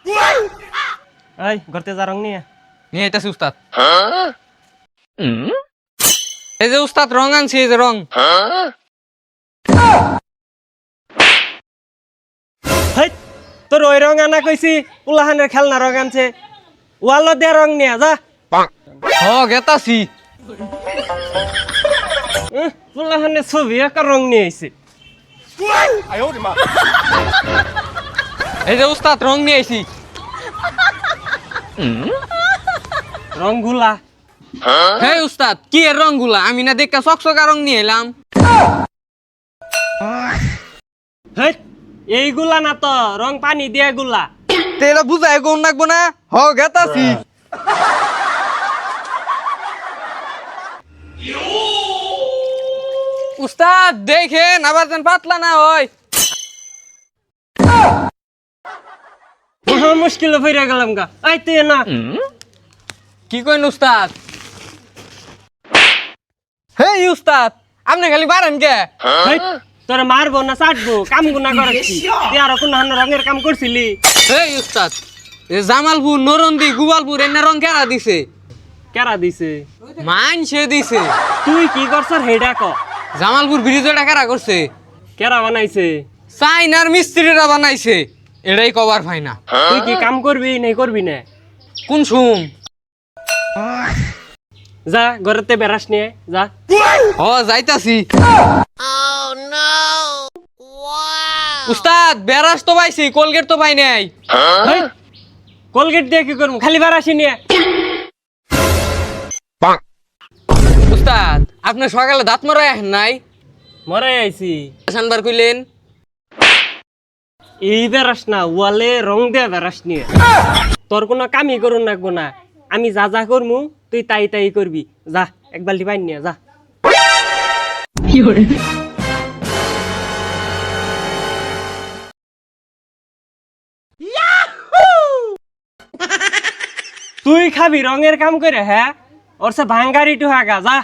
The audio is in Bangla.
এই ঘরতে যা রং নিয়ে নিয়ে আইতাছি উস্তাদ। এই যে উস্তাদ রং আনছি, এই যে রং। হেই তোর ওই রং আনা কইছি, উলাহানের খেলনা রং আনছে, ওয়াল দিয়ে রং নিয়ে যা। গেতাছি। উলাহানের ছবি একটা রং নিয়ে আইছে। এই যে উস্তাদ রং নিয়ে আইছি। রং গুলা হ্যাঁ উস্তাদ, কি এর রং গুলা? আমি না দেখা চকচকা রং নিয়ে এলাম। হেই এইগুলা না তো, রং পানি দিয়ে গুলা। তেলা বুঝাই কোন লাগবো না? গেতাছি। উস্তাদ দেখেন আবার যেন পাতলা না হয়। মুশকিল ফিরে গেলাম গা। এই তুই না কি কইন উস্তাদ? হেই উস্তাদ, আপনি খালি পারেন কে? হেই, তোরে মারবো না চাটবো, কাম গুনা করছি। তুই আর কোন রঙের কাম করছিলি? হেই উস্তাদ, এ জামালপুর, নরন্দি, গোপালপুর এনে রং কেরা দিছে? কেরা দিছে? মানছে দিছে। তুই কি করছস হেডা ক? জামালপুর ব্রিজটা কেরা করছে? কেরা বানাইছে? চাইনার মিস্ত্রিরা বানাইছে। এটাই কভার পাই না। তুই কি কাম করবি নাই করবি না? কোন সুম? যা ঘরেতে বেরাস নিয়ে যা। যাইতাছি। উস্তাদ বেরাস তো পাইছি, কোলগেট তো পাই নাই। হেই, কোলগেট দিয়ে কি করবো? খালি বেরাসি নিয়ে। উস্তাদ আপনি সকালে দাঁত মারাই আহেন নাই? মরে আইছি। সানবার কইলেন এই বেরাস না, ওয়ালে রং দিয়ে বেরাস নিয়ে। তোর কোনো কামই করুন লাগবো না, আমি যা যা করমু তুই তাই তাই করবি। যা এক বালতি পানি নিয়ে যা। তুই খাবি রঙের কাম করে? হ্যাঁ, ওর সে ভাঙ্গারি টু হাগা যা।